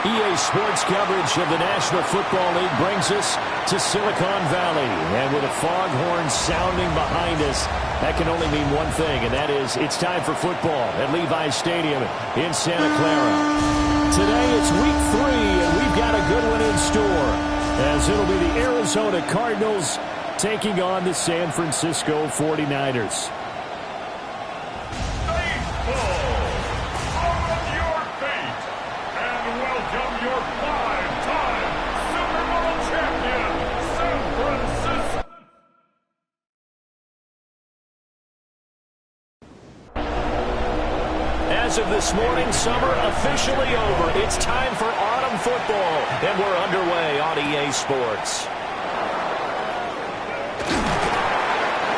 EA Sports coverage of the National Football League brings us to Silicon Valley. And with a foghorn sounding behind us, that can only mean one thing, and that is it's time for football at Levi's Stadium in Santa Clara. Today it's week 3, and we've got a good one in store, as it'll be the Arizona Cardinals taking on the San Francisco 49ers. As of this morning, summer officially over. It's time for autumn football, and we're underway on EA Sports.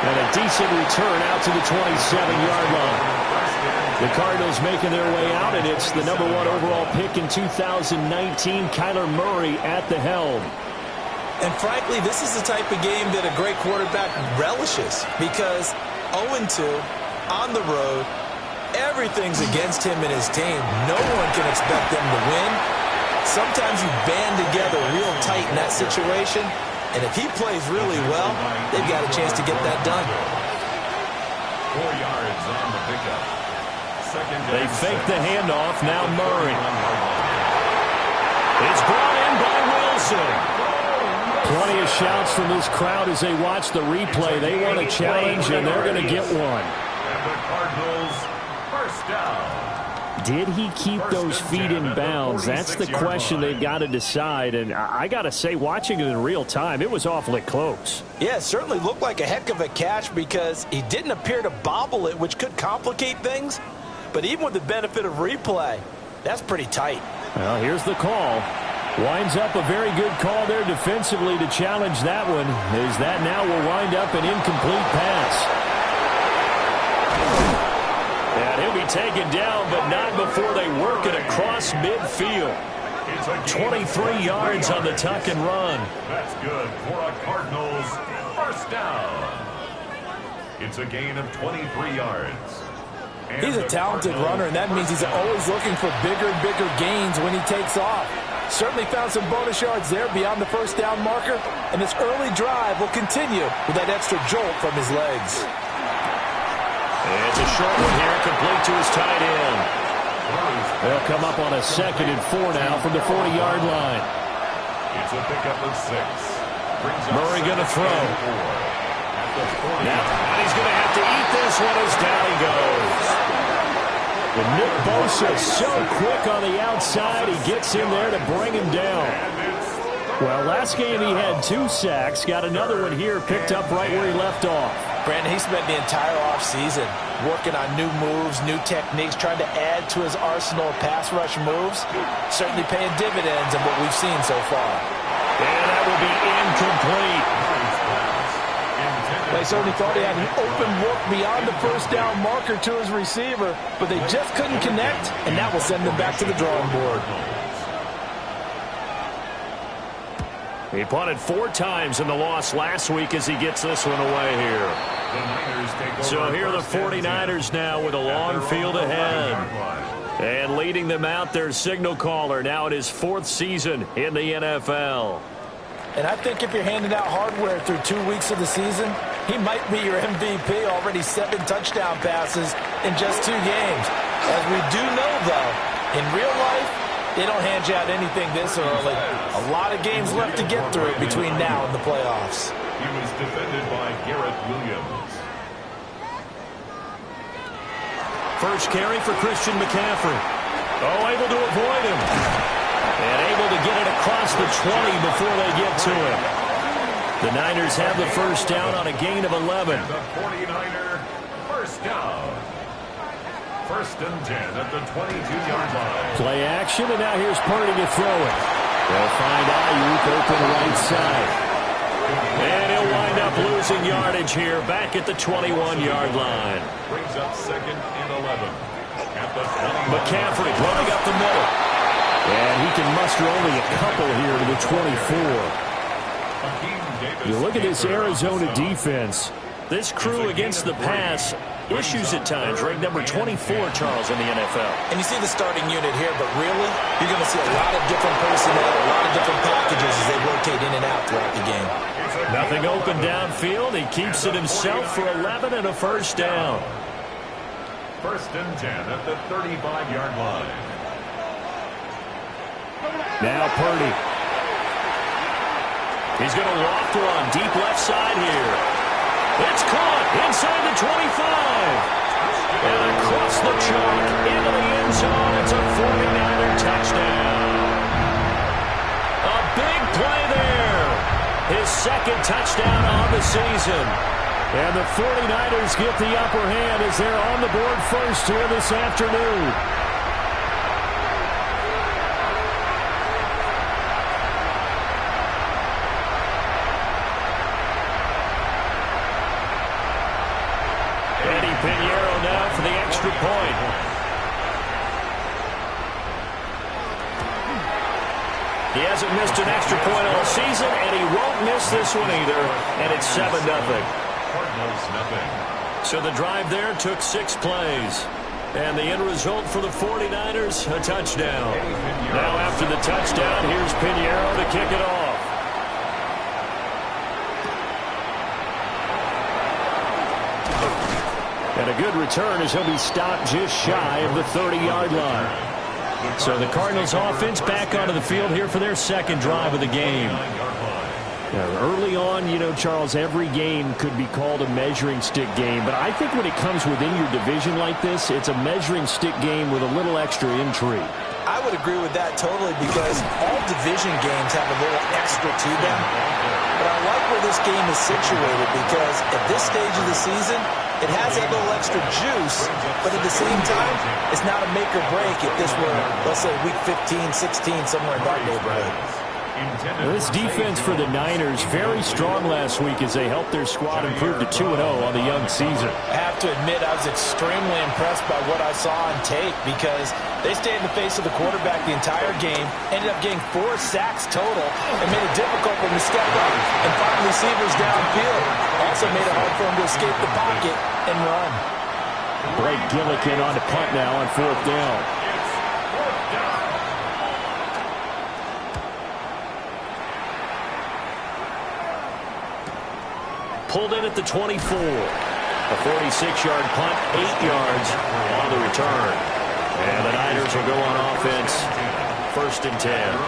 And a decent return out to the 27-yard line. The Cardinals making their way out, and it's the #1 overall pick in 2019, Kyler Murray at the helm. And frankly, this is the type of game that a great quarterback relishes, because 0-2 on the road, everything's against him and his team. No one can expect them to win. Sometimes you band together real tight in that situation, and if he plays really well, they've got a chance to get that done. 4 yards on the pickup. They fake the handoff. Now Murray. It's brought in by Wilson. Plenty of shouts from this crowd as they watch the replay. They want a challenge, and they're going to get one. And the Cardinals first down. Did he keep those feet in bounds? That's the question they've got to decide. And I got to say, watching it in real time, it was awfully close. Yeah, it certainly looked like a heck of a catch because he didn't appear to bobble it, which could complicate things. But even with the benefit of replay, that's pretty tight. Well, here's the call. Winds up a very good call there defensively to challenge that one. As that now will wind up an incomplete pass. And he'll be taken down, but not before they work it across midfield. 23 yards on the tuck and run. That's good for a Cardinals first down. It's a gain of 23 yards. He's a talented runner, and that means he's always looking for bigger and bigger gains when he takes off. Certainly found some bonus yards there beyond the first down marker, and this early drive will continue with that extra jolt from his legs. It's a short one here, complete to his tight end. They'll come up on a 2nd and 4 now from the 40-yard line. It's a pickup of 6. Murray going to throw. Now he's going to have to eat this one as down he goes. And Nick Bosa so quick on the outside, he gets in there to bring him down. Well, last game he had 2 sacks, got another one here, picked up right where he left off. Brandon, he spent the entire offseason working on new moves, new techniques, trying to add to his arsenal of pass rush moves. Certainly paying dividends in what we've seen so far. And that will be incomplete. They certainly thought he had an open look beyond the first down marker to his receiver, but they just couldn't connect, and that will send them back to the drawing board. He punted 4 times in the loss last week as he gets this one away here. So here are the 49ers now with a long field ahead. And leading them out, their signal caller now in his 4th season in the NFL. And I think if you're handing out hardware through 2 weeks of the season, he might be your MVP. Already 7 touchdown passes in just 2 games. As we do know, though, in real life, they don't hand you out anything this early. A lot of games left to get through between now and the playoffs. He was defended by Garrett Williams. First carry for Christian McCaffrey. Oh, able to avoid him. And able to get it across the 20 before they get to him. The Niners have the first down on a gain of 11. And the 49er first down. 1st and 10 at the 22-yard line. Play action, and now here's Purdy to throw it. They'll find Ayuk open right side. And he'll wind up losing yardage here back at the 21-yard line. Brings up 2nd and 11 at the 20. McCaffrey running up the middle. And he can muster only a couple here to the 24. You look at this Arizona defense. This crew against the pass issues at times. Ranked number 24, Charles, in the NFL. And you see the starting unit here, but really, you're going to see a lot of different personnel, a lot of different packages as they rotate in and out throughout the game. Nothing open downfield. He keeps it himself for 11 and a first down. First and 10 at the 35-yard line. Now Purdy. He's going to loft one deep left side here. It's caught inside the 25. And across the chalk into the end zone. It's a 49er touchdown. A big play there. His second touchdown on the season. And the 49ers get the upper hand as they're on the board first here this afternoon. Eddie Pinheiro now for the extra point. He hasn't missed an extra point all season, and he won't miss this one either. And it's 7-0. So the drive there took 6 plays. And the end result for the 49ers, a touchdown. Now after the touchdown, here's Pinheiro to kick it off. And a good return as he'll be stopped just shy of the 30-yard line. So the Cardinals offense back onto the field here for their second drive of the game. Early on, you know, Charles, every game could be called a measuring stick game. But I think when it comes within your division like this, it's a measuring stick game with a little extra intrigue. I would agree with that totally because all division games have a little extra to them. But I like where this game is situated because at this stage of the season, it has a little extra juice, but at the same time, it's not a make or break if this were, let's say, week 15, 16, somewhere in that neighborhood. This defense for the Niners very strong last week as they helped their squad improve to 2-0 on the young season. I have to admit I was extremely impressed by what I saw on tape because they stayed in the face of the quarterback the entire game, ended up getting 4 sacks total, and made it difficult for him to step up and find receivers downfield. Also made it hard for him to escape the pocket and run. Blake Gillikin on to punt now on 4th down. Pulled in at the 24. A 46-yard punt, 8 yards on the return. And the Niners will go on offense. 1st and 10.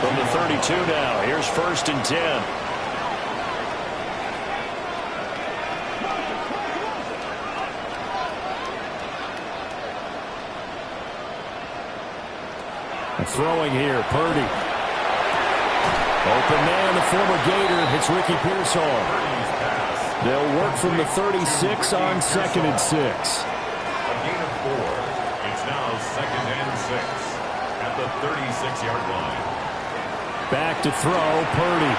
From the 32 now, here's 1st and 10. Throwing here, Purdy. Open man, the former Gator. It's Ricky Pearsall. They'll work from the 36 on 2nd and 6. A gain of 4. It's now 2nd and 6 at the 36-yard line. Back to throw, Purdy.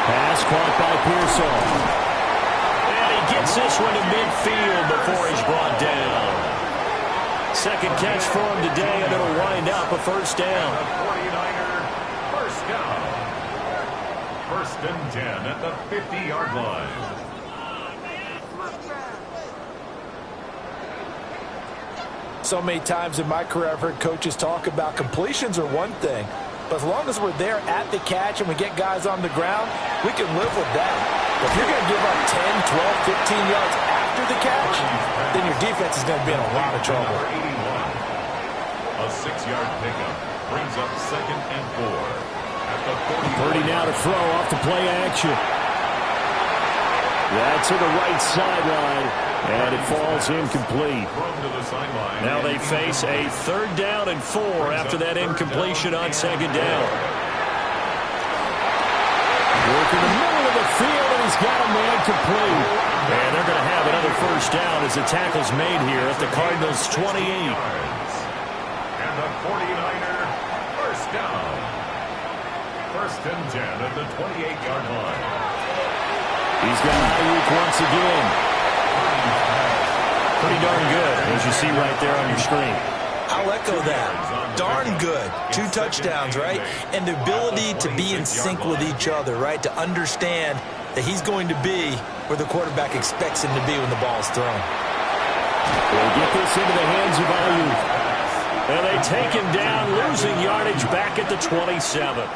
Pass caught by Pearsall. And he gets this one to midfield before he's brought down. Second catch for him today, and it'll wind up a 1st down. 49er, 1st down. 1st and 10 at the 50-yard line. So many times in my career I've heard coaches talk about completions are one thing, but as long as we're there at the catch and we get guys on the ground, we can live with that. But if you're going to give up 10, 12, 15 yards after the catch, then your defense is going to be in a lot of trouble. A 6-yard pickup brings up 2nd and 4 at the 40. Purdy now to throw off the play action. That's to the right sideline, and it falls incomplete. Now they face a 3rd down and 4 after that incompletion on 2nd down. Work in the middle of the field, and he's got a man complete. And they're going to have another 1st down as the tackle's made here at the Cardinals' 28. And the 49er, 1st down. 1st and 10 at the 28-yard line. He's got Ayuk once again. Pretty darn good, as you see right there on your screen. I'll echo that. Darn good. 2 touchdowns, right? And the ability to be in sync with each other, right? To understand that he's going to be where the quarterback expects him to be when the ball is thrown. They get this into the hands of Ayuk. And they take him down, losing yardage back at the 27.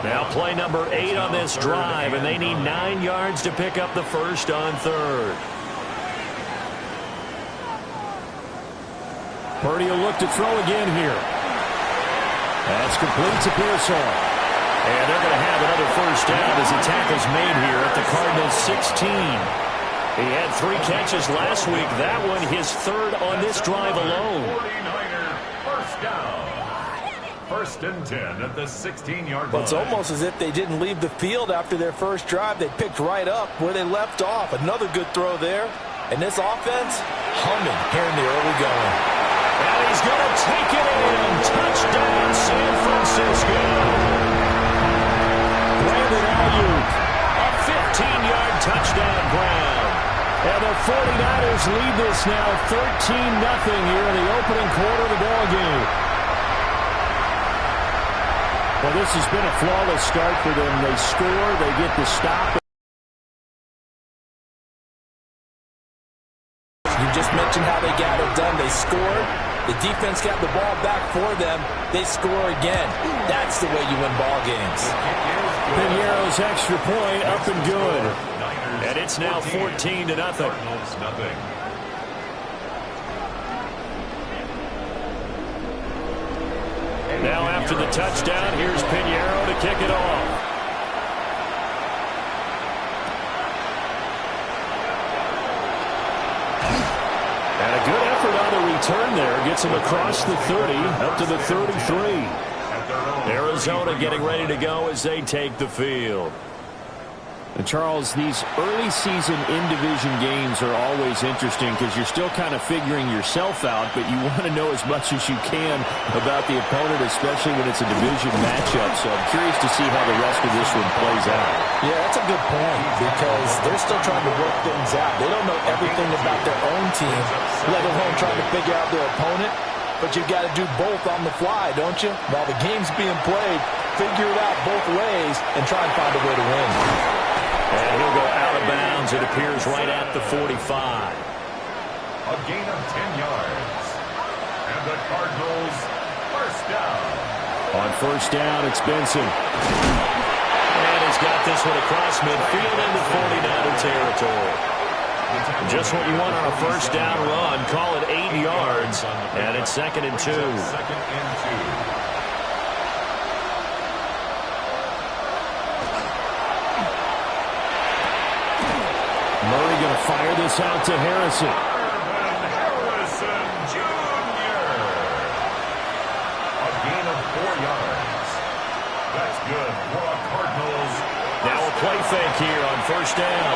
Now play number 8 on this drive, and they need 9 yards to pick up the first on third. Purdy will look to throw again here. That's complete to Pearsall. And they're going to have another first down as the tackle's made here at the Cardinals' 16. He had 3 catches last week. That one his third on this drive alone. 49er first down. First and 10 at the 16-yard line. It's almost as if they didn't leave the field after their first drive. They picked right up where they left off. Another good throw there. And this offense, humming here in the early going. And he's going to take it in. Touchdown, San Francisco. Brandon Ayuk, a 15-yard touchdown ground. And the 49ers lead this now 13-0 here in the opening quarter of the ballgame. Well, this has been a flawless start for them. They score, they get the stop. You just mentioned how they got it done. They scored. The defense got the ball back for them. They score again. That's the way you win ball games. Piñeiro's extra point up and good. And it's now 14-0. Now after the touchdown, here's Piñeiro to kick it off. And a good effort on the return there. Gets him across the 30, up to the 33. Arizona getting ready to go as they take the field. And Charles, these early season in-division games are always interesting because you're still kind of figuring yourself out, but you want to know as much as you can about the opponent, especially when it's a division matchup. So I'm curious to see how the rest of this one plays out. Yeah, that's a good point because they're still trying to work things out. They don't know everything about their own team, let alone trying to figure out their opponent. But you've got to do both on the fly, don't you? While the game's being played, figure it out both ways and try and find a way to win. And he'll go out of bounds, it appears, right at the 45. A gain of 10 yards. And the Cardinals first down. On first down, it's Benson. And he's got this one across midfield into 49er territory. Just what you want on a first down run. Call it 8 yards. And it's 2nd and 2. Second and 2. Murray going to fire this out to Harrison. Harrison Jr. A gain of 4 yards. That's good for a Cardinals. Now a play fake here on first down.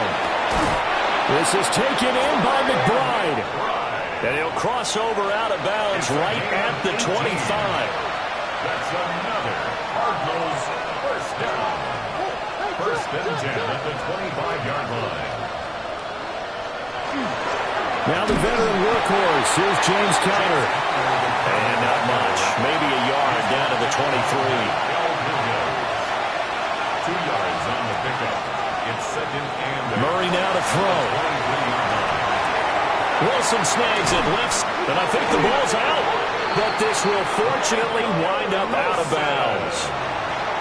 This is taken in by McBride. And he'll cross over out of bounds right at the 25. That's another Cardinals first down. First and 10 at the 25-yard line. Now the veteran workhorse. Here's James Conner. And not much. Maybe a yard down to the 23. 2 yards on the pickup. It's 2nd and Murray now to throw. Wilson snags it, lifts, and I think the ball's out. But this will fortunately wind up out of bounds.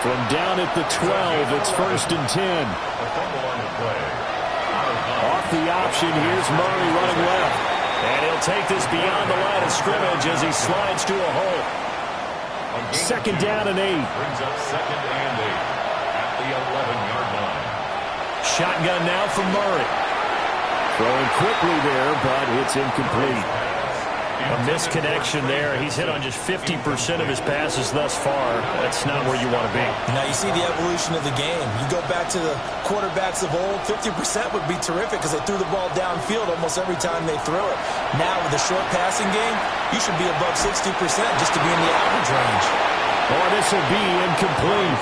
From down at the 12, it's 1st and 10. A fumble on the play. Off the option, here's Murray running left. And he'll take this beyond the line of scrimmage as he slides to a hole. 2nd down and 8. Brings up 2nd and 8 at the 11-yard line. Shotgun now from Murray. Throwing quickly there, but it's incomplete. A misconnection there. He's hit on just 50% of his passes thus far. That's not where you want to be. Now you see the evolution of the game. You go back to the quarterbacks of old, 50% would be terrific because they threw the ball downfield almost every time they threw it. Now with the short passing game, you should be above 60% just to be in the average range. Oh, this will be incomplete.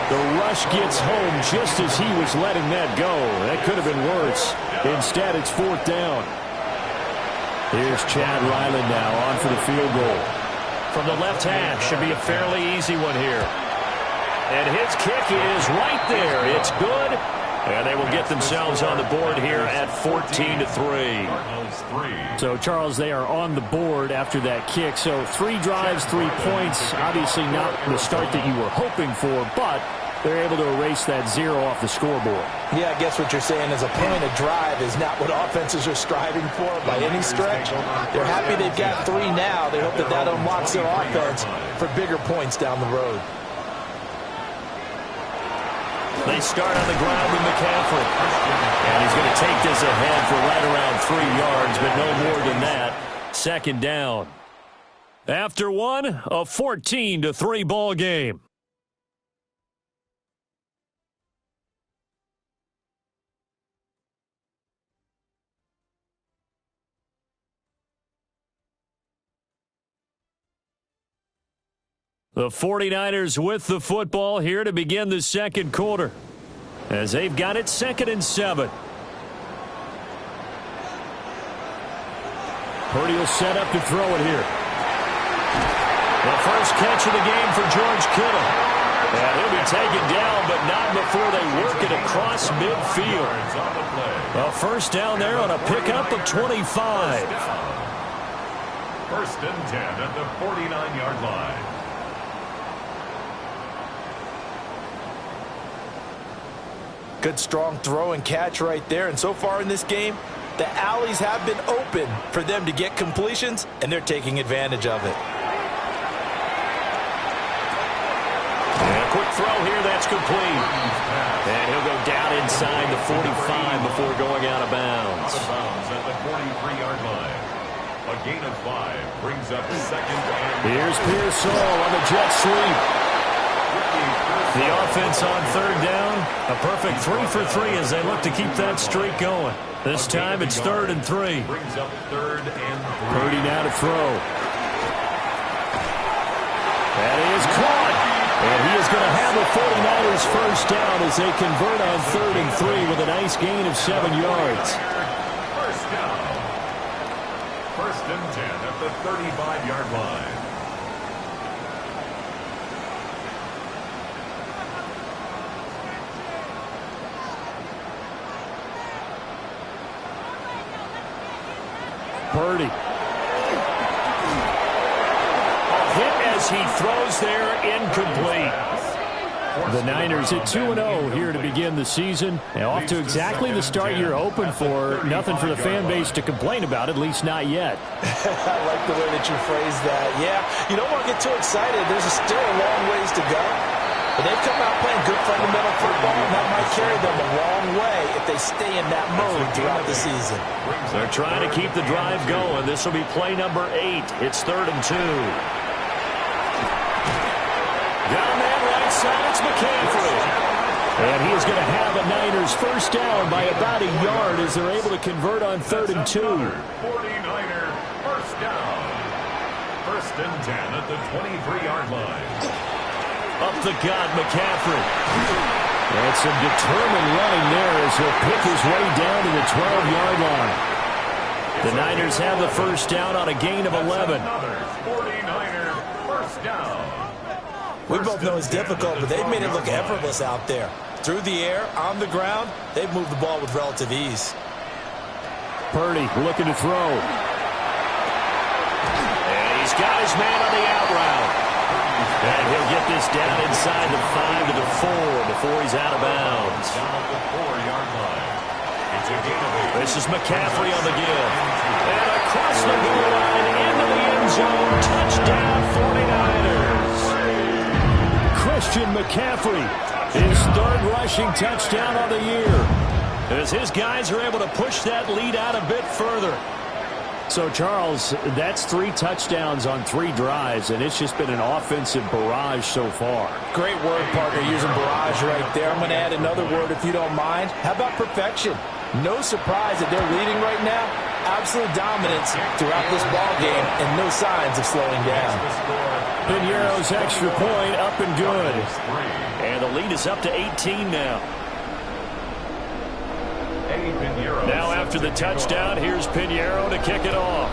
The rush gets home just as he was letting that go. That could have been worse. Instead, it's 4th down. Here's Chad Ryland now on for the field goal. From the left hash, should be a fairly easy one here. And his kick is right there. It's good. And they will get themselves on the board here at 14-3. So, Charles, they are on the board after that kick. So 3 drives, 3 points. Obviously not the start that you were hoping for, but they're able to erase that 0 off the scoreboard. Yeah, I guess what you're saying is a point of drive is not what offenses are striving for by any stretch. They're happy they've got 3 now. They hope that that unlocks their offense for bigger points down the road. They start on the ground with McCaffrey. And he's going to take this ahead for right around 3 yards, but no more than that. Second down. After one, a 14-3 ball game. The 49ers with the football here to begin the second quarter, as they've got it 2nd and 7. Purdy will set up to throw it here. The first catch of the game for George Kittle. And he'll be taken down, but not before they work it across midfield. A first down there on a pickup of 25. 1st and 10 at the 49-yard line. Good strong throw and catch right there. And so far in this game, the alleys have been open for them to get completions, and they're taking advantage of it. And a quick throw here, that's complete. And he'll go down inside the 45 before going out of bounds. Out of bounds at the 43-yard line. A gain of 5 brings up 2nd and... Here's Pearsall on the jet sweep. The offense on 3rd down. A perfect 3 for 3 as they look to keep that streak going. This time it's 3rd and 3. Brings up 3rd and 3. Purdy now to throw. That is caught. And he is going to have the 49ers first down as they convert on 3rd and 3 with a nice gain of 7 yards. First down. 1st and 10 at the 35-yard line. Purdy. A hit as he throws there, incomplete. The Niners at 2-0 here to begin the season. And off to exactly the start you're hoping for. Nothing for the fan base to complain about, at least not yet. I like the way that you phrased that. Yeah, you don't want to get too excited. There's still a long ways to go. But they've come out playing good fundamental football, and that might carry them a long way if they stay in that mode throughout the season. They're trying to keep the drive going. This will be play number 8. It's 3rd and 2. Down that right side, it's McCaffrey. And he is going to have a Niners first down by about a yard as they're able to convert on 3rd and 2. 49er first down. 1st and 10 at the 23-yard line. Up the gut, McCaffrey. And some determined running there as he'll pick his way down to the 12-yard line. The Niners have the first down on a gain of 11. 49er first down. We both know it's difficult, but they've made it look effortless out there. Through the air, on the ground, they've moved the ball with relative ease. Purdy looking to throw. And he's got his man on the out route. And he'll get this down inside the 5 to the 4 before he's out of bounds. Down at the 4-yard line. It's a gain of 8. This is McCaffrey on the give. And across the goal line into the end zone. Touchdown 49ers. Christian McCaffrey, his 3rd rushing touchdown of the year, as his guys are able to push that lead out a bit further. So, Charles, that's 3 touchdowns on 3 drives, and it's just been an offensive barrage so far. Great word, partner, using barrage right there. I'm going to add another word if you don't mind. How about perfection? No surprise that they're leading right now. Absolute dominance throughout this ball game and no signs of slowing down. Piñeiro's extra point up and good. And the lead is up to 18 now. Now after the touchdown, here's Piñeiro to kick it off.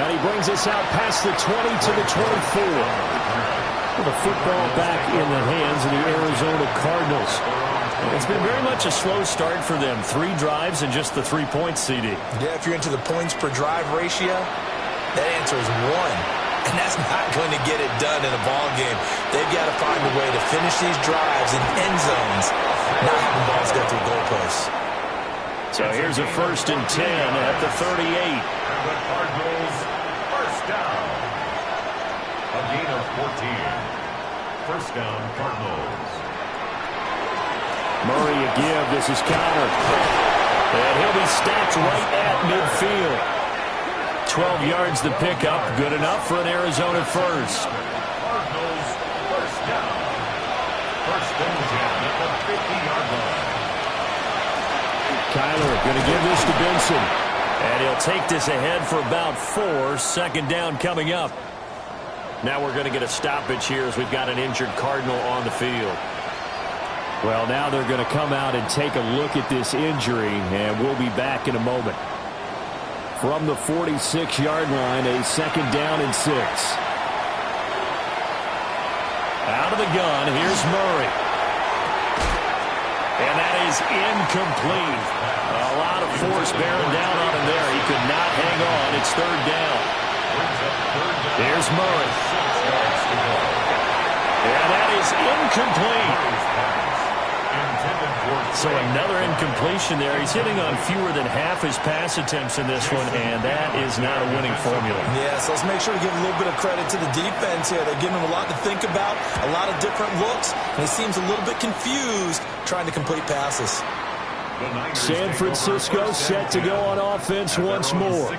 And he brings us out past the 20 to the 24. With the football back in the hands of the Arizona Cardinals. It's been very much a slow start for them. 3 drives and just the 3 points, CD. Yeah, if you're into the points per drive ratio, that answer is 1. And that's not going to get it done in a ball game. They've got to find a way to finish these drives in end zones, not having balls go through goalposts. So here's a 1st and 10 at the 38. And the Cardinals first down. A gain of 14. First down, Cardinals. Murray a give. This is Connor. And he'll be stacked right at midfield. 12 yards the pickup. Good enough for an Arizona first. Cardinals first down. First and 10 at the 50-yard line. Kyler going to give this to Benson. And he'll take this ahead for about 4. Second down coming up. Now we're going to get a stoppage here as we've got an injured Cardinal on the field. Well, now they're going to come out and take a look at this injury, and we'll be back in a moment. From the 46-yard line, a 2nd down and 6. Out of the gun, here's Murray. And that is incomplete. A lot of force bearing down on him there. He could not hang on. It's 3rd down. Here's Murray. And that is incomplete. So another incompletion there. He's hitting on fewer than half his pass attempts in this one, and that is not a winning formula. Yeah, so let's make sure we give a little bit of credit to the defense here. They're giving him a lot to think about, a lot of different looks, and he seems a little bit confused trying to complete passes. San Francisco set to go on offense once more.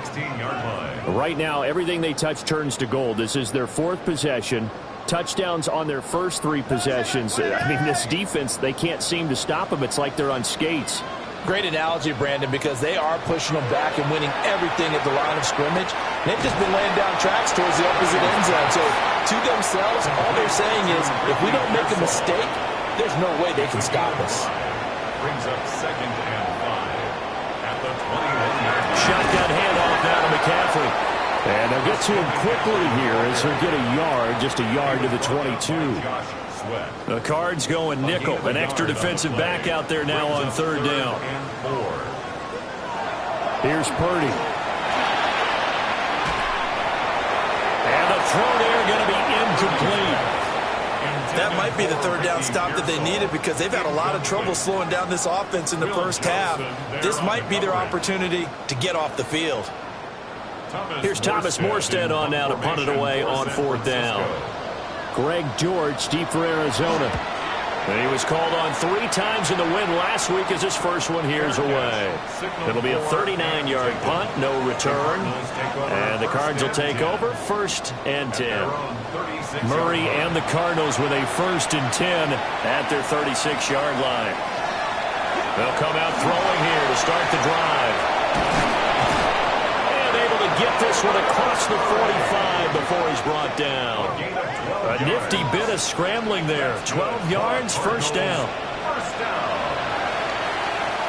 Right now, everything they touch turns to gold. This is their 4th possession. Touchdowns on their first 3 possessions. I mean, this defense, they can't seem to stop them. It's like they're on skates. Great analogy, Brandon, because they are pushing them back and winning everything at the line of scrimmage. They've just been laying down tracks towards the opposite end zone. So to themselves, all they're saying is, if we don't make a mistake, there's no way they can stop us. Brings up 2nd and 5 at the 21-yard line. Shotgun handoff now to McCaffrey. And they'll get to him quickly here as he'll get a yard, just a yard to the 22. The Cards going nickel. An extra defensive back out there now on 3rd down. Here's Purdy. And the throw there going to be incomplete. That might be the 3rd down stop that they needed because they've had a lot of trouble slowing down this offense in the first half. This might be their opportunity to get off the field. Here's Thomas Morstead on now to punt it away on 4th down. Greg George deep for Arizona. And he was called on 3 times in the win last week as his first one here's away. It'll be a 39-yard punt, no return. And the Cards will take over 1st and 10. Murray and the Cardinals with a 1st and 10 at their 36-yard line. They'll come out throwing here to start the drive. Get this one across the 45 before he's brought down. A nifty bit of scrambling there. 12 yards, 1st down. First down.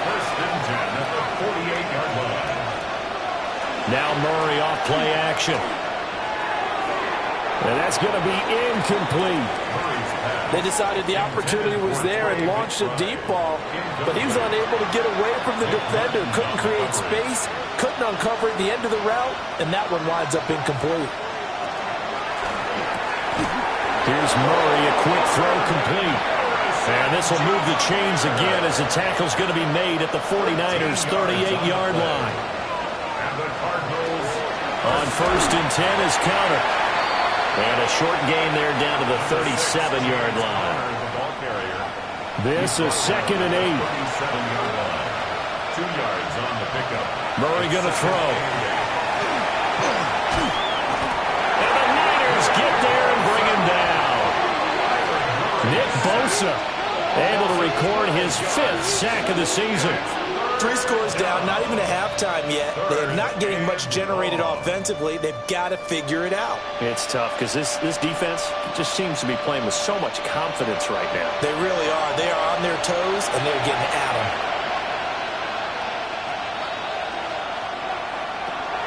1st and 10 at the 48-yard line. Now Murray off play action. And that's going to be incomplete. They decided the opportunity was there and launched a deep ball, but he was unable to get away from the defender, couldn't create space, couldn't uncover at the end of the route, and that one winds up incomplete. Here's Murray, a quick throw complete. And this will move the chains again as the tackle's going to be made at the 49ers' 38-yard line. On 1st and 10 is Connor. And a short gain there down to the 37-yard line. This is 2nd and 8. 2 yards on the pickup. Murray going to throw. And the Niners get there and bring him down. Nick Bosa able to record his 5th sack of the season. 3 scores down, not even a halftime yet. They are not getting much generated offensively. They've got to figure it out. It's tough because this defense just seems to be playing with so much confidence right now. They really are. They are on their toes, and they're getting at them.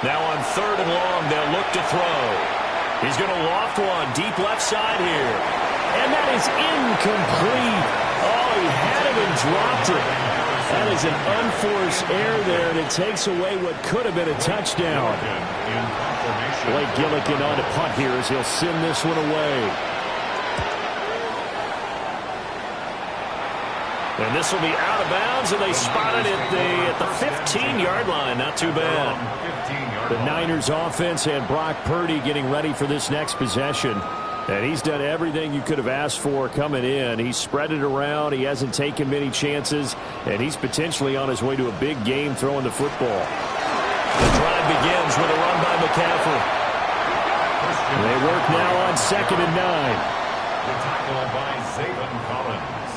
Now on 3rd and long, they'll look to throw. He's going to loft one deep left side here. And that is incomplete. Oh, he had it and dropped it. That is an unforced error there, and it takes away what could have been a touchdown. Blake Gillikin on to punt here as he'll send this one away. And this will be out of bounds, and they spotted it at the 15-yard line. Not too bad. The Niners offense and Brock Purdy getting ready for this next possession. And he's done everything you could have asked for coming in. He's spread it around. He hasn't taken many chances. And he's potentially on his way to a big game throwing the football. The drive begins with a run by McCaffrey. They work now on 2nd and 9. The tackle by Zaven Collins.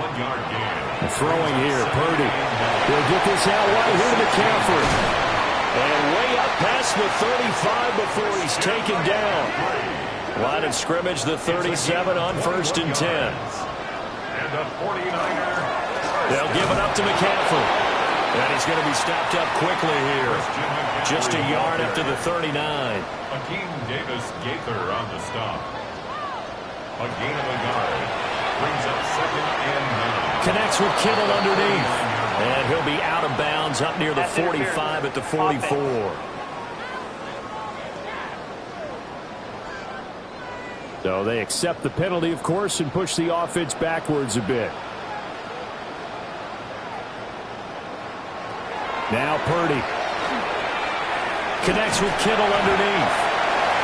1-yard gain. Throwing here, Purdy. He'll get this out right here to McCaffrey. And way up past the 35 before he's taken down. Line of scrimmage, the 37 on 1st and 10. And a 49er. They'll give it up to McCaffrey. And he's going to be stopped up quickly here. Just a yard after the 39. Hakeem Davis-Gaither on the stop. A gain of a yard. Brings up 2nd and 9. Connects with Kittle underneath. And he'll be out of bounds up near the 45 at the 44. So they accept the penalty, of course, and push the offense backwards a bit. Now Purdy. Connects with Kittle underneath.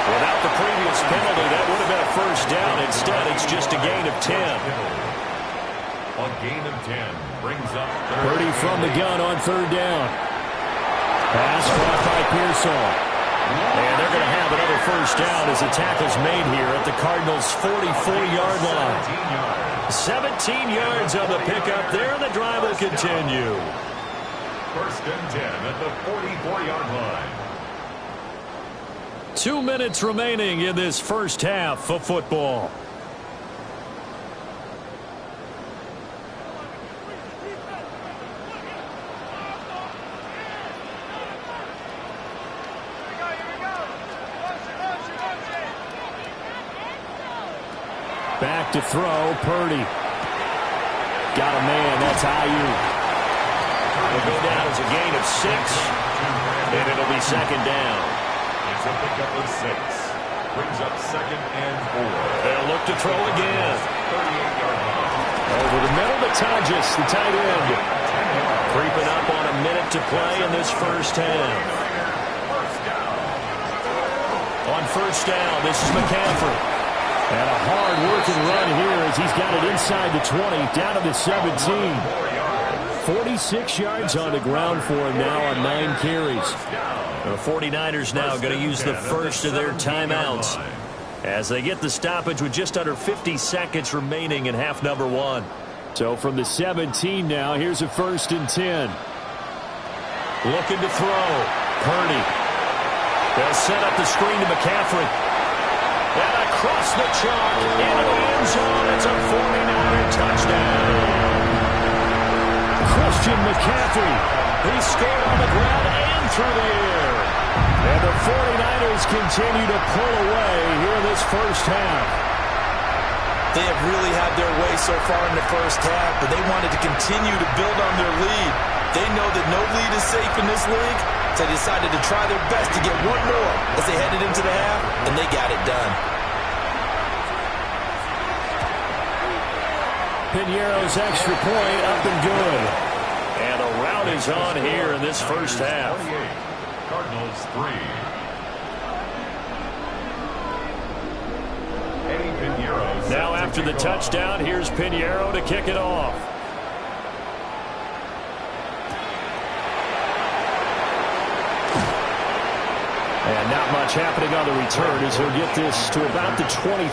Without the previous penalty, that would have been a first down. Instead, it's just a gain of 10. A gain of 10 brings up Purdy from the gun on 3rd down. Pass caught by Pearsall. And they're going to have another first down as the tackle's made here at the Cardinals' 44-yard line. 17 yards on the pickup there, and the drive will continue. 1st and 10 at the 44-yard line. 2 minutes remaining in this first half of football. Back to throw, Purdy. Got a man, that's Ayuk. It'll go down as a gain of 6, and it'll be 2nd down. It's a pickup of 6. Brings up 2nd and 4. They'll look to throw again. 38-yard line. Over the middle to Tajas, the tight end. Creeping up on a minute to play in this first half. On 1st down, this is McCaffrey. And a hard-working run here as he's got it inside the 20, down to the 17. 46 yards on the ground for him now on 9 carries. The 49ers now going to use the first of their timeouts as they get the stoppage with just under 50 seconds remaining in half number 1. So from the 17 now, here's a 1st and 10. Looking to throw. Purdy. They'll set up the screen to McCaffrey. And across the chalk into the end zone. It's a 49er touchdown. Christian McCaffrey. He scored on the ground and through the air. And the 49ers continue to pull away here in this first half. They have really had their way so far in the first half, but they wanted to continue to build on their lead. They know that no lead is safe in this league, so they decided to try their best to get one more as they headed into the half, and they got it done. Piñeiro's extra point up and good. And a rout is on here in this first half. Cardinals 3. Now after the touchdown, here's Piñeiro to kick it off. And not much happening on the return as he'll get this to about the 23.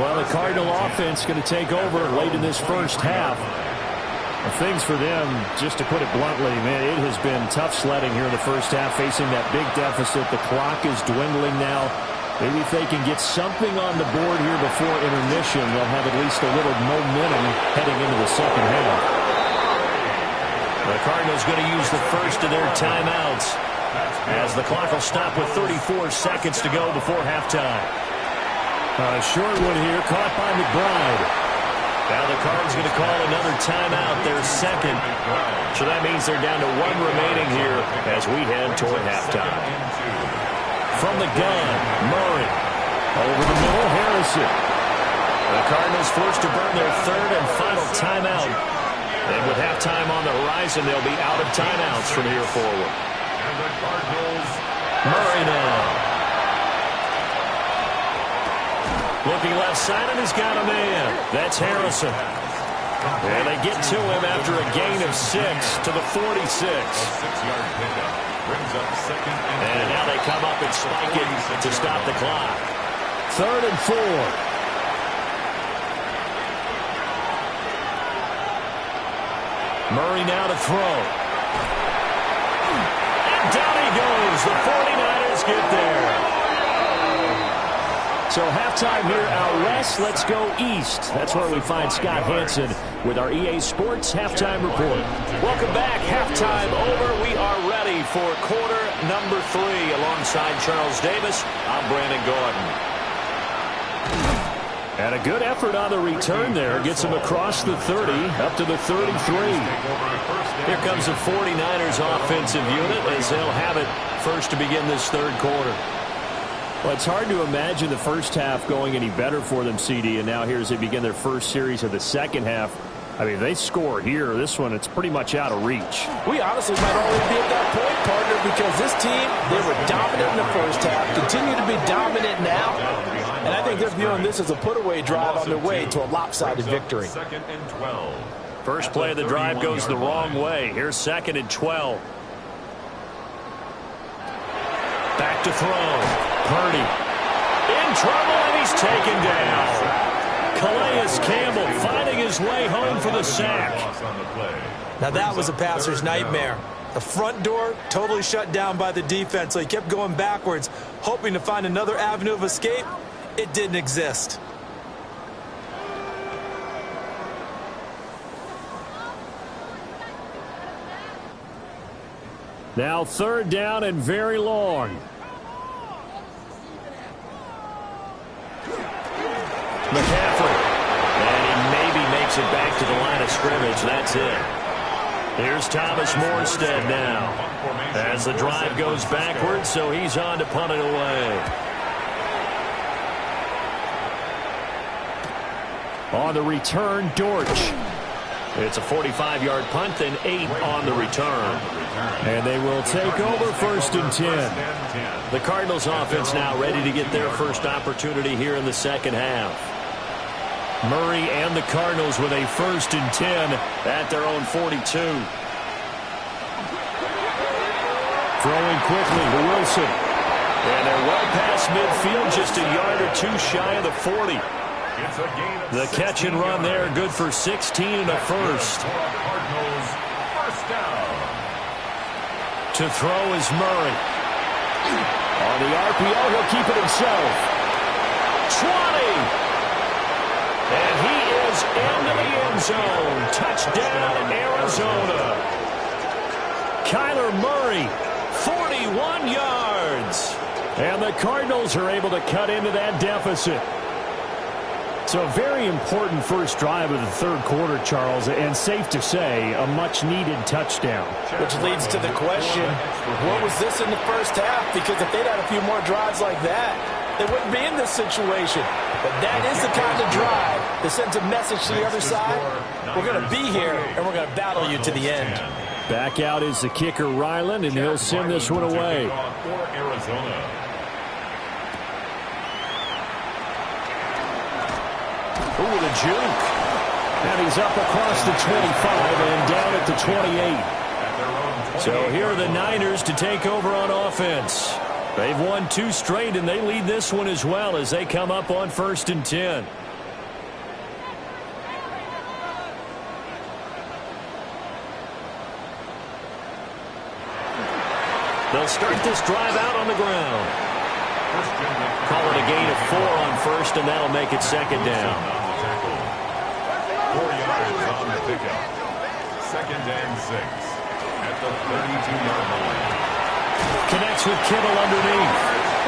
Well, the Cardinal offense going to take over late in this first half. Things for them, just to put it bluntly, man, it has been tough sledding here in the first half, facing that big deficit. The clock is dwindling now. Maybe if they can get something on the board here before intermission, they'll have at least a little momentum heading into the second half. The Cardinals going to use the first of their timeouts as the clock will stop with 34 seconds to go before halftime. A short one here, caught by McBride. Now the Cards going to call another timeout, their second. So that means they're down to one remaining here as we head toward halftime. From the gun, Murray. Over the middle, Harrison. The Cardinals forced to burn their third and final timeout. And with halftime on the horizon, they'll be out of timeouts from here forward. And the Cardinals. Murray now. Looking left side, and he's got a man. That's Harrison. And they get to him after a gain of 6 to the 46. A 6-yard pickup brings up second And now they come up and spike it to stop the clock. 3rd and 4. Murray now to throw. And down he goes. The 49ers get there. So halftime here out west. Let's go east. That's where we find Scott Hanson with our EA Sports Halftime Report. Welcome back. Halftime over. We are ready for quarter number 3. Alongside Charles Davis, I'm Brandon Gordon. And a good effort on the return there. Gets him across the 30, up to the 33. Here comes the 49ers offensive unit as they'll have it first to begin this third quarter. Well, it's hard to imagine the first half going any better for them, CD, and now here as they begin their first series of the second half. I mean, if they score here, this one, it's pretty much out of reach. We honestly might already be at that point, partner, because this team, they were dominant in the first half, continue to be dominant now, and I think they're viewing this as a put-away drive on their way to a lopsided victory. Second and 12. First play of the drive goes the wrong way. Here's 2nd and 12. Back to throw. Purdy in trouble, and he's taken down. Calais Campbell finding his way home for the sack. Now that was a passer's nightmare. The front door totally shut down by the defense, so he kept going backwards, hoping to find another avenue of escape. It didn't exist. Now 3rd down and very long. McCaffrey. And he maybe makes it back to the line of scrimmage. That's it. Here's Thomas Morstead now. As the drive goes backwards, so he's on to punt it away. On the return, Dortch. It's a 45-yard punt, then 8 on the return. And they will take over 1st and 10. The Cardinals offense now ready to get their first opportunity here in the second half. Murray and the Cardinals with a 1st and 10 at their own 42. Throwing quickly to Wilson. And they're well past midfield, just a yard or 2 shy of the 40. The catch and run there, good for 16 and a first. To throw is Murray. On the RPO, he'll keep it himself. 20! And he is into the end zone. Touchdown, Arizona. Kyler Murray, 41 yards. And the Cardinals are able to cut into that deficit. So a very important first drive of the third quarter, Charles, and safe to say, a much-needed touchdown. Which leads to the question, what was this in the first half? Because if they'd had a few more drives like that, they wouldn't be in this situation. But that is the kind of drive that sends a message to the other side. We're going to be here, and we're going to battle you to the end. Back out is the kicker, Ryland, and he'll send this one away. Ooh, the juke. And he's up across the 25 and down at the 28. So here are the Niners to take over on offense. They've won 2 straight, and they lead this one as well as they come up on 1st and 10. They'll start this drive out on the ground. Call it a gain of 4 on 1st, and that'll make it 2nd down. 4 yards on the pickup. 2nd and 6. connects with Kittle underneath.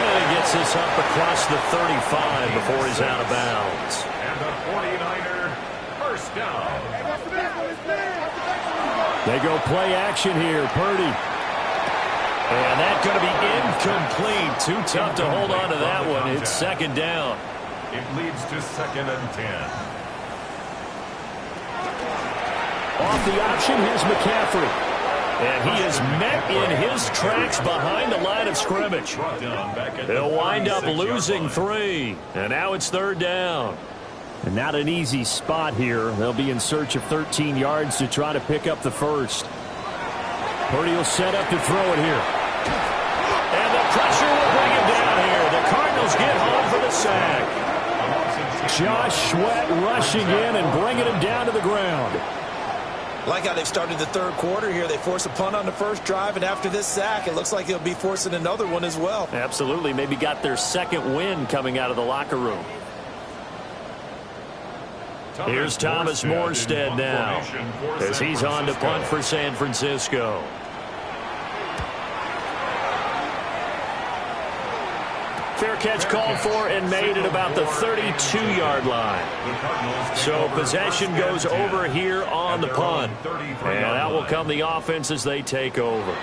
And he gets this up across the 35 before he's out of bounds. And the 49er first down. They go play action here. Purdy. And that's going to be incomplete. Too tough to hold on to that one. It's second down. It leads to 2nd and 10. Off the option, here's McCaffrey. And he is met in his tracks behind the line of scrimmage. They'll wind up losing 3. And now it's 3rd down. And not an easy spot here. They'll be in search of 13 yards to try to pick up the first. Purdy will set up to throw it here. And the pressure will bring him down here. The Cardinals get home for the sack. Josh Sweat rushing in and bringing him down to the ground. Like how they've started the 3rd quarter here. They force a punt on the first drive, and after this sack, it looks like they'll be forcing another one as well. Absolutely. Maybe got their 2nd win coming out of the locker room. Here's Thomas Morstead now as he's on to punt for San Francisco. Fair catch called for and made at about the 32-yard line. So possession goes over here on the punt. And out will come the offense as they take over.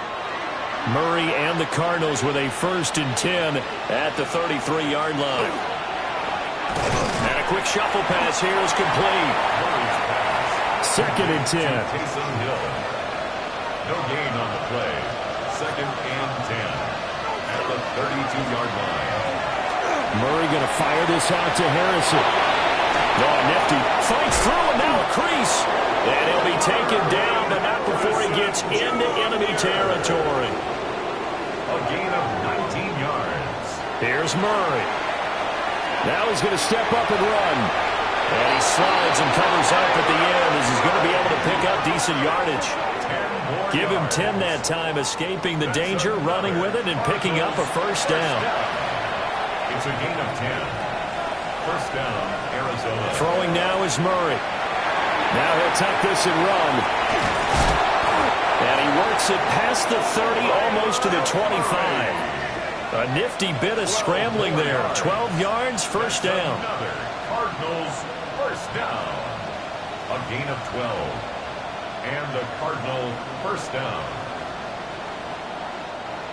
Murray and the Cardinals with a 1st and 10 at the 33-yard line. And a quick shuffle pass here is complete. 2nd and 10. Taysom Hill. No gain on the play. 2nd and 10 at the 32-yard line. Murray going to fire this out to Harrison. Oh, Nifty fights through and now a crease. And he'll be taken down, but not before he gets into enemy territory. A gain of 19 yards. Here's Murray. Now he's going to step up and run. And he slides and covers up at the end as he's going to be able to pick up decent yardage. Give him 10 that time, escaping the danger, running with it, and picking up a first down. It's a gain of 10. First down, Arizona. Throwing now is Murray. Now he'll tuck this and run. And he works it past the 30, almost to the 25. A nifty bit of scrambling there. 12 yards, first down. Another Cardinals first down. A gain of 12. And the Cardinal first down.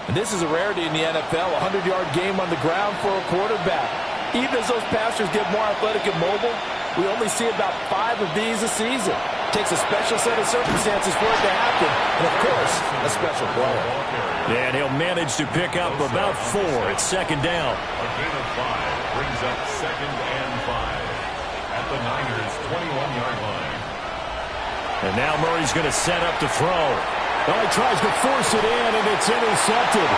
And this is a rarity in the NFL, a 100-yard game on the ground for a quarterback. Even as those passers get more athletic and mobile, we only see about 5 of these a season. It takes a special set of circumstances for it to happen, and of course, a special player. And he'll manage to pick up about 4 at second down. A gain of 5 brings up 2nd and 5 at the Niners' 21-yard line. And now Murray's going to set up to throw. Well, he tries to force it in, and it's intercepted.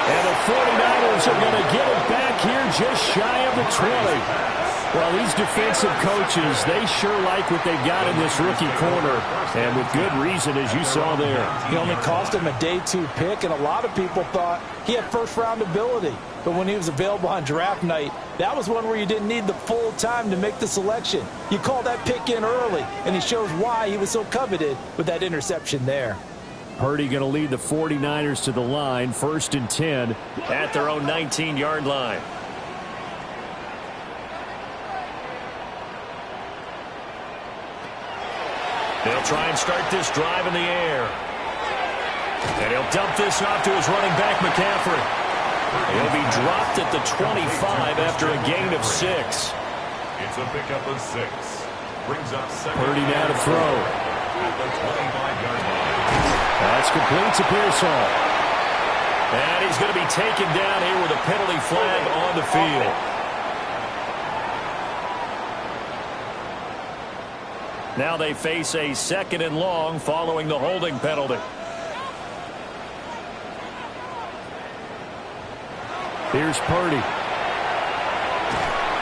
And the 49ers are going to get it back here just shy of the 20. Well, these defensive coaches, they sure like what they've got in this rookie corner, and with good reason, as you saw there. He only cost him a day 2 pick, and a lot of people thought he had first-round ability. But when he was available on draft night, that was one where you didn't need the full time to make the selection. You called that pick in early, and he shows why he was so coveted with that interception there. Purdy going to lead the 49ers to the line, 1st and 10 at their own 19-yard line. They'll try and start this drive in the air. And he'll dump this off to his running back, McCaffrey. He'll be dropped at the 25 after a gain of 6. It's a pickup of 6. Brings up 2nd. Purdy now to throw. At the 25-yard line. That's complete to Pearsall. And he's going to be taken down here with a penalty flag on the field. Now they face a 2nd and long following the holding penalty. Here's Purdy.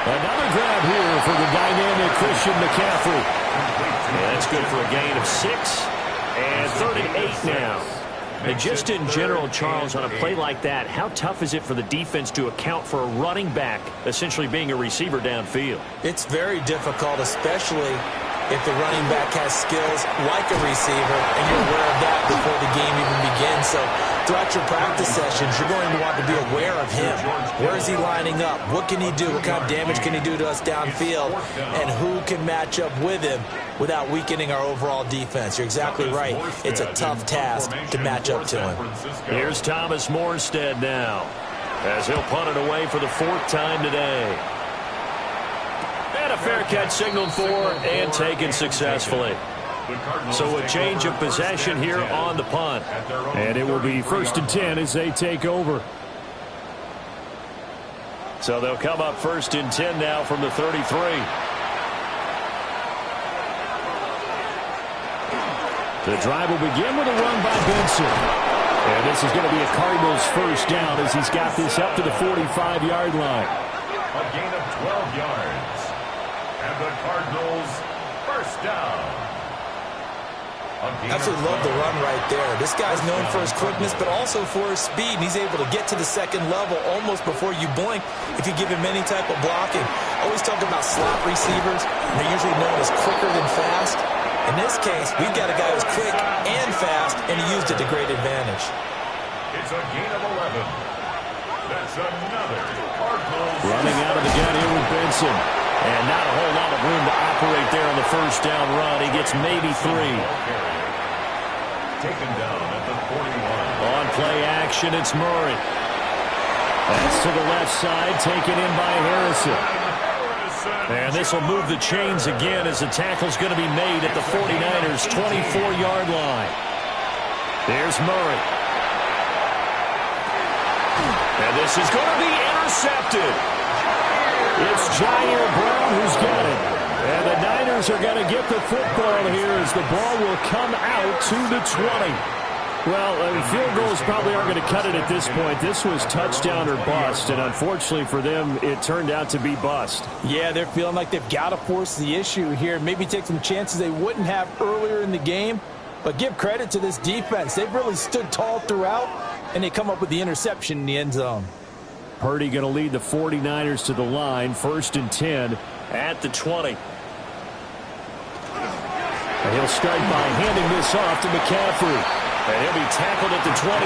Another grab here for the dynamic Christian McCaffrey. Yeah, that's good for a gain of 6. And 3rd and 8 now. And just in general, Charles, on a play like that, how tough is it for the defense to account for a running back essentially being a receiver downfield? It's very difficult, especially if the running back has skills like a receiver, and you're aware of that before the game even begins. So throughout your practice sessions, you're going to want to be aware of him. Where is he lining up? What can he do? What kind of damage can he do to us downfield? And who can match up with him without weakening our overall defense? You're exactly right. It's a tough task to match up to him. Here's Thomas Morstead now, as he'll punt it away for the 4th time today. And a fair catch signaled for and taken successfully. So a change of possession here on the punt. And it will be 1st and 10 as they take over. So they'll come up 1st and 10 now from the 33. The drive will begin with a run by Benson. And this is going to be a Cardinals 1st down as he's got this up to the 45-yard line. A gain of 12 yards. And the Cardinals 1st down. Absolutely love the run right there. This guy's known for his quickness, but also for his speed. And he's able to get to the 2nd level almost before you blink if you give him any type of blocking. Always talk about slot receivers. They're usually known as quicker than fast. In this case, we've got a guy who's quick and fast, and he used it to great advantage. It's a gain of 11. That's another Cardinals. Running out of the gun here with Benson. And not a whole lot of room to operate there on the 1st down run. He gets maybe 3. Taken down at the 41. On play action, it's Murray. That's to the left side, taken in by Harrison. And this will move the chains again as the tackle's going to be made at the 49ers' 24-yard line. There's Murray. And this is going to be intercepted. It's Jair Brown who's got it. And the Niners are going to get the football here as the ball will come out to the 20. Well, field goals probably aren't going to cut it at this point. This was touchdown or bust, and unfortunately for them, it turned out to be bust. Yeah, they're feeling like they've got to force the issue here. Maybe take some chances they wouldn't have earlier in the game. But give credit to this defense. They've really stood tall throughout, and they come up with the interception in the end zone. Purdy going to lead the 49ers to the line, 1st and 10 at the 20. And he'll start by handing this off to McCaffrey. And he'll be tackled at the 23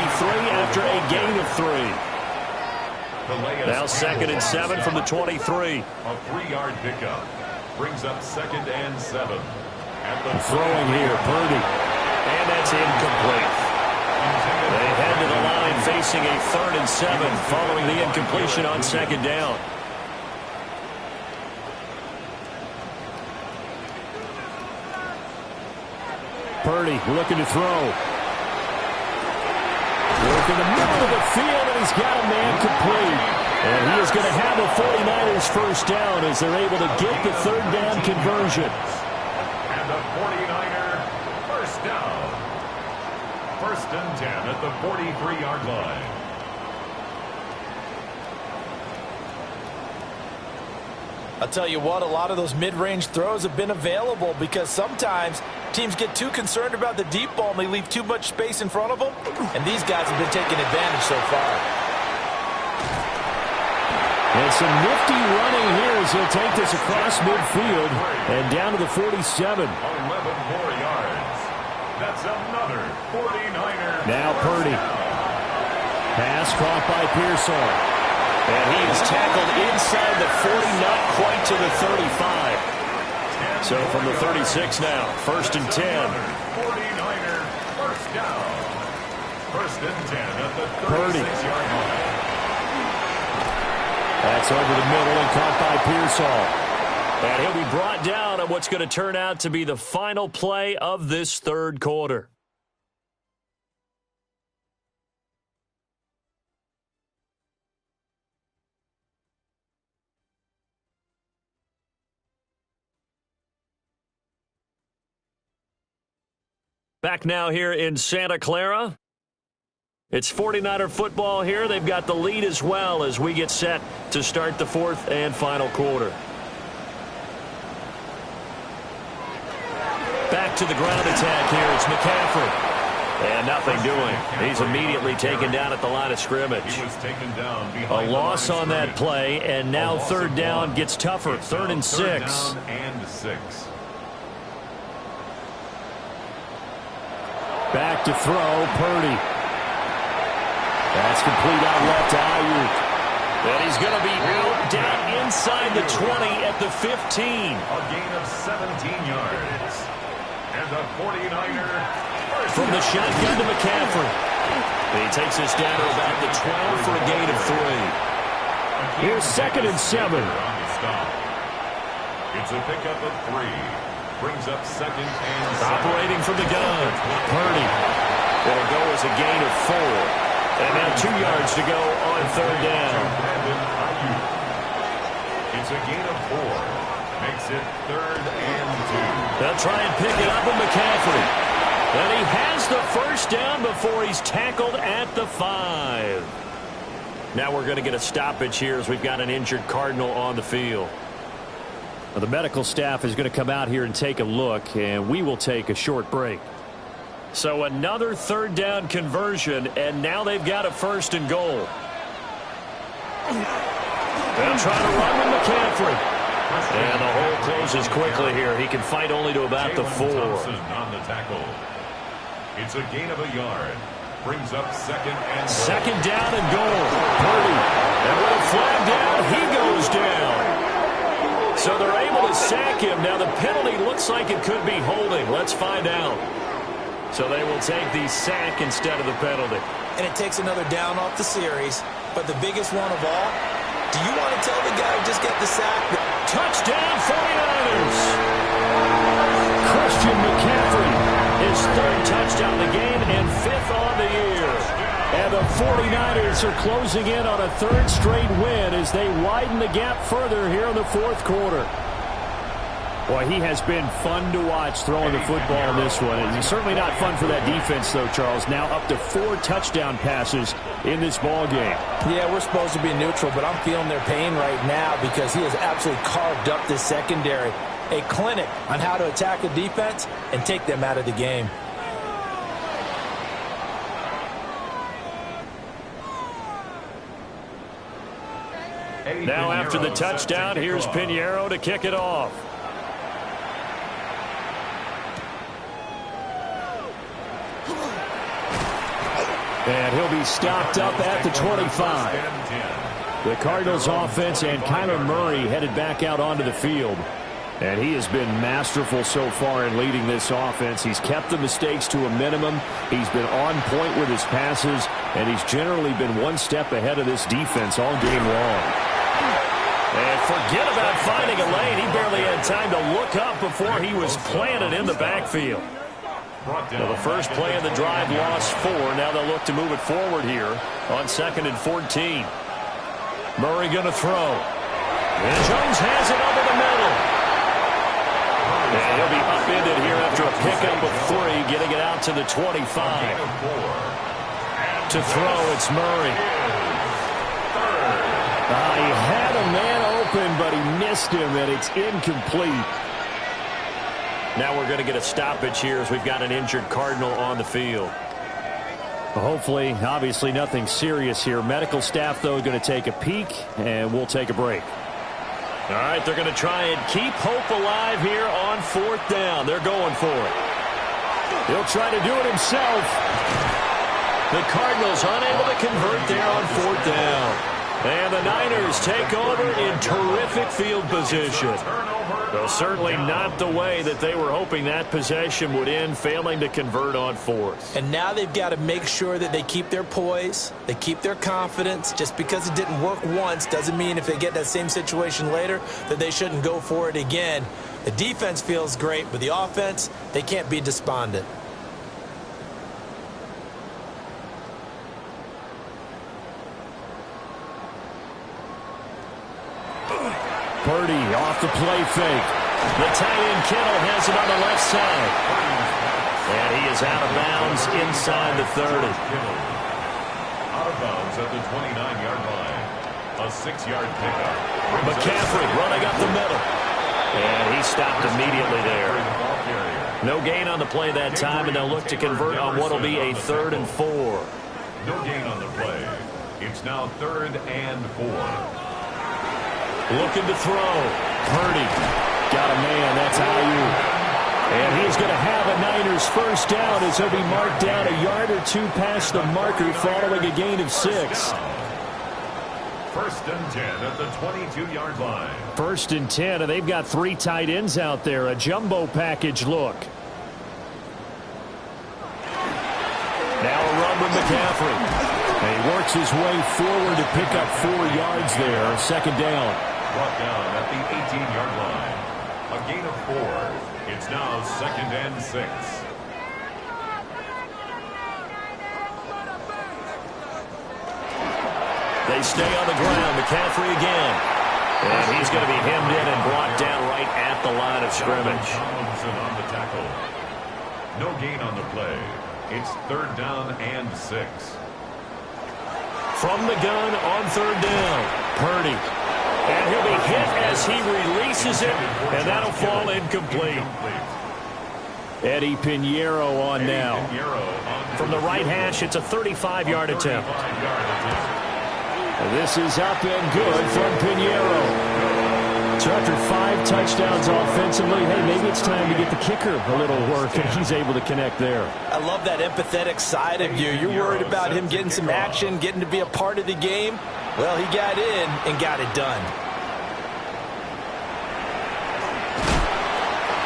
after a gain of 3. Now 2nd and 7 from the 23. A 3-yard pickup brings up 2nd and 7. Throwing here, Purdy. And that's incomplete. They head to the line facing a 3rd and 7 following the incompletion on 2nd down. Purdy looking to throw. Working the middle of the field, and he's got a man complete. And he is going to have a 49ers 1st down as they're able to get the 3rd down conversion. And the 49er 1st down. 1st and 10 at the 43-yard line. I'll tell you what, a lot of those mid-range throws have been available because sometimes teams get too concerned about the deep ball and they leave too much space in front of them, and these guys have been taking advantage so far. And some nifty running here as he'll take this across midfield and down to the 47. 11 more yards. That's another 49er. Now Purdy. Pass caught by Pearsall. And he is tackled inside the 40, not quite to the 35. So from the 36 now, 1st and 10. 49er 1st down. 1st and 10 at the 36-yard line. That's over the middle and caught by Pearsall. And he'll be brought down on what's going to turn out to be the final play of this 3rd quarter. Back now here in Santa Clara. It's 49er football here. They've got the lead as well as we get set to start the 4th and final quarter. Back to the ground attack here. It's McCaffrey. And nothing doing. He's immediately taken down at the line of scrimmage. He was taken down a loss on that play, and now 3rd down gets tougher. 3rd and 6. 3rd down and 6. Back to throw, Purdy. That's complete out left to Ayuk. And he's going to be out down inside the 20 at the 15. A gain of 17 yards. And the 49er. From the shotgun to McCaffrey. He takes us down to about the 12 for a gain of 3. Here's 2nd and 7. It's a pickup of 3. Brings up 2nd and 7. Operating from the gun. Purdy. It'll go as a gain of 4. And now 2 yards to go on 3rd down. It's a gain of 4. Makes it 3rd and 2. They'll try and pick it up with McCaffrey. And he has the first down before he's tackled at the 5. Now we're going to get a stoppage here as we've got an injured Cardinal on the field. Well, the medical staff is going to come out here and take a look, and we will take a short break. So another 3rd down conversion, and now they've got a 1st and goal. They'll try to run with McCaffrey. And the hole closes quickly here. He can fight only to about the 4. On the tackle. It's a gain of a yard. Brings up 2nd and goal. 2nd down and goal. Purdy. And with a flag down, he goes down. So they're able to sack him. Now the penalty looks like it could be holding. Let's find out. So they will take the sack instead of the penalty. And it takes another down off the series. But the biggest one of all, do you want to tell the guy who just got the sack? Touchdown 49ers! Christian McCaffrey, his 3rd touchdown of the game and 5th on the year. And the 49ers are closing in on a 3rd straight win as they widen the gap further here in the 4th quarter. Boy, he has been fun to watch throwing the football in this one. And it's certainly not fun for that defense, though, Charles. Now up to 4 touchdown passes in this ball game. Yeah, we're supposed to be neutral, but I'm feeling their pain right now because he has absolutely carved up this secondary. A clinic on how to attack a defense and take them out of the game. Now after the touchdown, here's Pinheiro to kick it off. And he'll be stopped up at the 25. The Cardinals offense and Kyler Murray headed back out onto the field. And he has been masterful so far in leading this offense. He's kept the mistakes to a minimum. He's been on point with his passes. And he's generally been one step ahead of this defense all game long. And forget about finding a lane. He barely had time to look up before he was planted in the backfield. Well, the first play of the drive lost 4. Now they'll look to move it forward here on 2nd and 14. Murray going to throw. And Jones has it over the middle. And he'll be upended here after a pickup of 3, getting it out to the 25. To throw, it's Murray. He had a man open, but he missed him, and it's incomplete. Now we're going to get a stoppage here as we've got an injured Cardinal on the field. Hopefully, obviously nothing serious here. Medical staff, though, going to take a peek, and we'll take a break. All right, they're going to try and keep hope alive here on 4th down. They're going for it. He'll try to do it himself. The Cardinals unable to convert there on 4th down. And the Niners take over in terrific field position. Though certainly not the way that they were hoping that possession would end, failing to convert on 4th. And now they've got to make sure that they keep their poise, they keep their confidence. Just because it didn't work once doesn't mean if they get that same situation later that they shouldn't go for it again. The defense feels great, but the offense, they can't be despondent. Purdy off the play fake. The tight end Kittle has it on the left side. And he is out of bounds inside the 30. Out of bounds at the 29-yard line. A 6-yard pickup. McCaffrey running up the middle. And he stopped immediately there. No gain on the play that time, and they'll look to convert on what will be a 3rd and 4. No gain on the play. It's now 3rd and 4. Looking to throw. Purdy. Got a man. That's Ayuk. And he's going to have a Niners first down as he'll be marked down a yard or two past the marker following a gain of 6. First and 10 at the 22-yard line. First and 10, and they've got 3 tight ends out there. A jumbo package look. Now a run with McCaffrey. And he works his way forward to pick up 4 yards there. Second down. Brought down at the 18-yard line. A gain of 4. It's now second and 6. They stay on the ground. McCaffrey again. And he's going to be hemmed in and brought down right at the line of scrimmage. Tomlinson on the tackle. No gain on the play. It's third down and 6. From the gun on third down. Purdy. And he'll be hit as he releases it, and that'll fall incomplete. Eddie Pinheiro on now. From the right hash, it's a 35-yard attempt. This is up and good from Pinheiro. So after 5 touchdowns offensively, hey, maybe it's time to get the kicker a little work, and he's able to connect there. I love that empathetic side of you. You're worried about him getting some action, getting to be a part of the game. Well, he got in and got it done.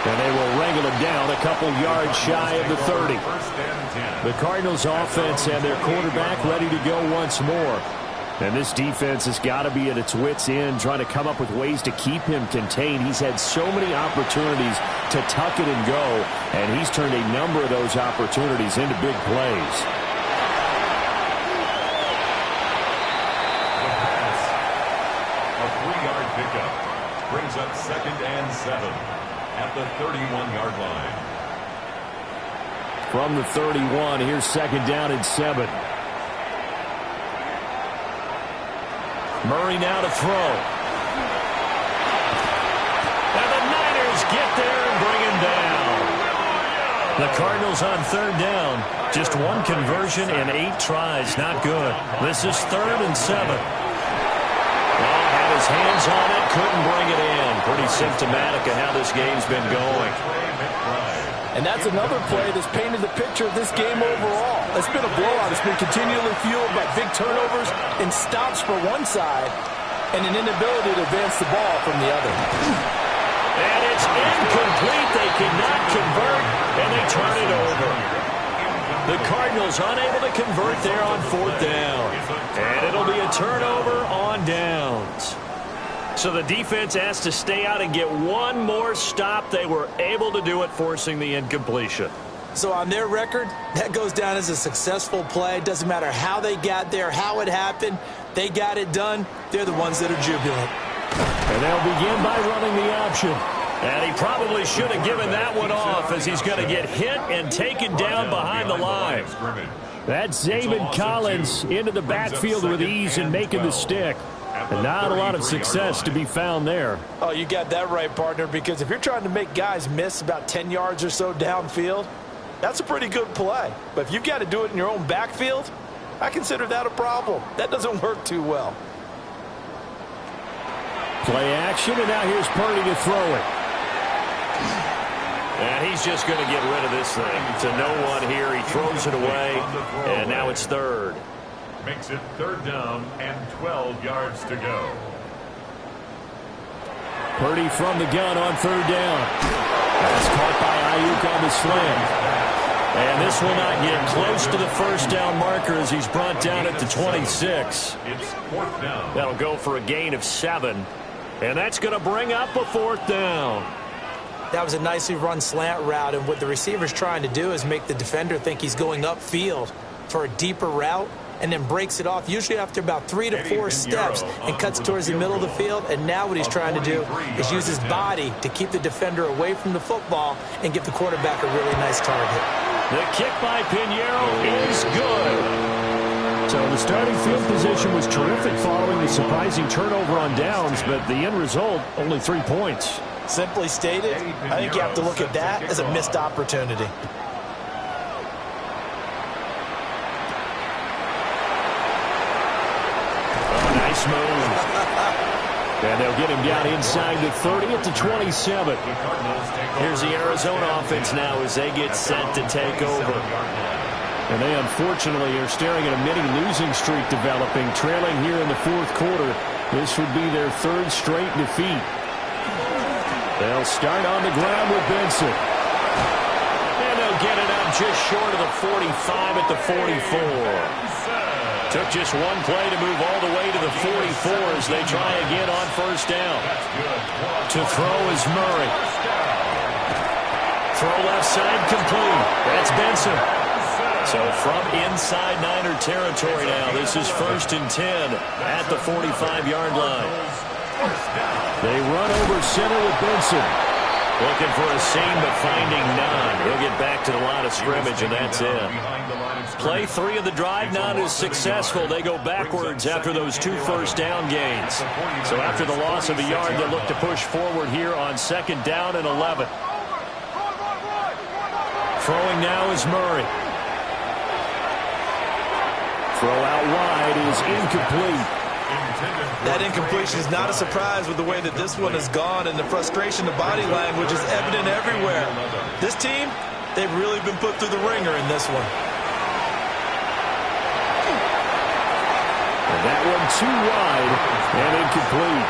And they will wrangle him down a couple yards shy of the 30. The Cardinals offense and their quarterback ready to go once more. And this defense has got to be at its wits' end, trying to come up with ways to keep him contained. He's had so many opportunities to tuck it and go, and he's turned a number of those opportunities into big plays. A 3-yard pickup brings up second and 7 at the 31-yard line. From the 31, here's second down and 7. Murray now to throw. And the Niners get there and bring him down. The Cardinals on third down. Just 1 conversion and 8 tries. Not good. This is third and 7. Well, had his hands on it, couldn't bring it in. Pretty symptomatic of how this game's been going. And that's another play that's painted the picture of this game overall. It's been a blowout. It's been continually fueled by big turnovers and stops for one side and an inability to advance the ball from the other. And it's incomplete. They cannot convert, and they turn it over. The Cardinals unable to convert there on fourth down. And it'll be a turnover on downs. So the defense has to stay out and get one more stop. They were able to do it, forcing the incompletion. So on their record, that goes down as a successful play. Doesn't matter how they got there, how it happened. They got it done. They're the ones that are jubilant. And they'll begin by running the option. And he probably should have given that one off, as he's going to get hit and taken down behind the line. That's Zaven Collins into the backfield with ease and making the stick. And not a lot of success to be found there. Oh, you got that right, partner, because if you're trying to make guys miss about 10 yards or so downfield, that's a pretty good play. But if you've got to do it in your own backfield, I consider that a problem. That doesn't work too well. Play action, and now here's Purdy to throw it. And he's just going to get rid of this thing. To no one here. He throws it away, and now it's third. Makes it third down and 12 yards to go. Purdy from the gun on third down. That's caught by Ayuk on the slant. And this will not get close to the first down marker as he's brought down at the 26. It's fourth down. That'll go for a gain of 7. And that's going to bring up a fourth down. That was a nicely run slant route, and what the receiver's trying to do is make the defender think he's going upfield for a deeper route, and then breaks it off, usually after about 3 to 4 steps, and cuts towards the middle of the field. And now what he's trying to do is use his body to keep the defender away from the football and give the quarterback a really nice target. The kick by Pinheiro is good. So the starting field position was terrific following the surprising turnover on downs, but the end result, only 3 points. Simply stated, I think you have to look at that as a missed opportunity. Nice move. And they'll get him down inside the 30 at the 27. Here's the Arizona offense now as they get set to take over. And they unfortunately are staring at a mini losing streak developing, trailing here in the fourth quarter. This would be their third straight defeat. They'll start on the ground with Benson. And they'll get it up just short of the 45 at the 44. Took just one play to move all the way to the 44 as they try again on first down. To throw is Murray. Throw left side complete. That's Benson. So from inside Niner territory now, this is 1st and 10 at the 45-yard line. They run over center with Benson. Looking for a seam, but finding none. He'll get back to the line of scrimmage, and that's it. Play 3 of the drive not as successful. They go backwards after those 2 first down gains. So after the loss of a yard, they'll look to push forward here on 2nd down and 11. Throwing now is Murray. Throw out wide is incomplete. That incompletion is not a surprise with the way that this one has gone, and the frustration, the body language is evident everywhere. This team, they've really been put through the ringer in this one. And that one too wide and incomplete.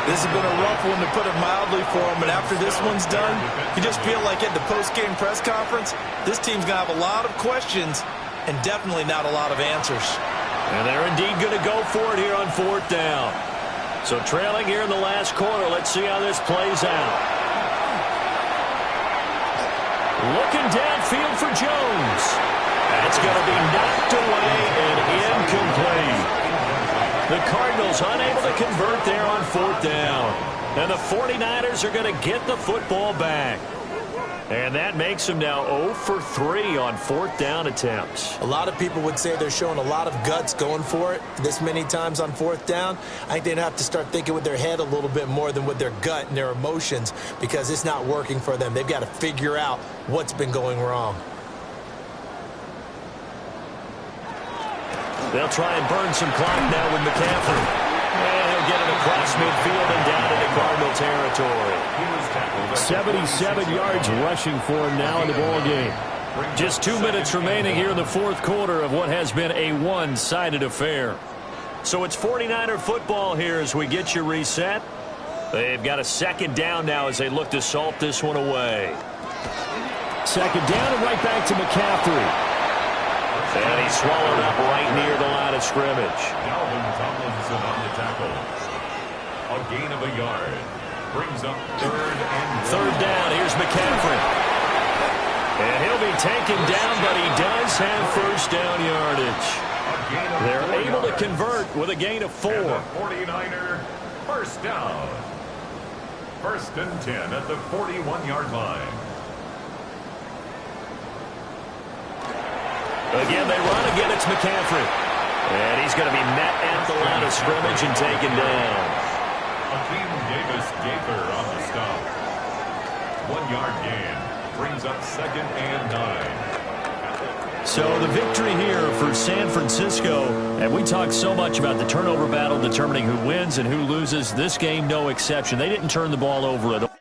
This has been a rough one, to put it mildly, for him, and after this one's done, you just feel like at the post-game press conference, this team's going to have a lot of questions and definitely not a lot of answers. And they're indeed going to go for it here on 4th down. So trailing here in the last quarter. Let's see how this plays out. Looking downfield for Jones. That's going to be knocked away and incomplete. The Cardinals unable to convert there on 4th down. And the 49ers are going to get the football back. And that makes them now 0 for 3 on 4th down attempts. A lot of people would say they're showing a lot of guts going for it this many times on 4th down. I think they'd have to start thinking with their head a little bit more than with their gut and their emotions, because it's not working for them. They've got to figure out what's been going wrong. They'll try and burn some clock now with McCaffrey. And he'll get it across midfield and down into Cardinal territory. 77 yards rushing for him now in the ball game. Just 2 minutes remaining here in the fourth quarter of what has been a one-sided affair. So it's 49er football here as we get you reset. They've got a 2nd down now as they look to salt this one away. 2nd down and right back to McCaffrey. And he's swallowed up right near the line of scrimmage. Dalvin Tomlinson on the tackle. A gain of a yard. Brings up 3rd and 3rd down. Here's McCaffrey. And he'll be taken down, but he does have 1st down yardage. They're able to convert with a gain of 4. And the 49er 1st down. 1st and 10 at the 41-yard line. Again, they run. Again, it's McCaffrey. And he's going to be met at the line of scrimmage and taken down. Akeem Davis-Gaither on the stop. 1-yard gain. Brings up 2nd and 9. So the victory here for San Francisco. And we talk so much about the turnover battle determining who wins and who loses. This game, no exception. They didn't turn the ball over at all.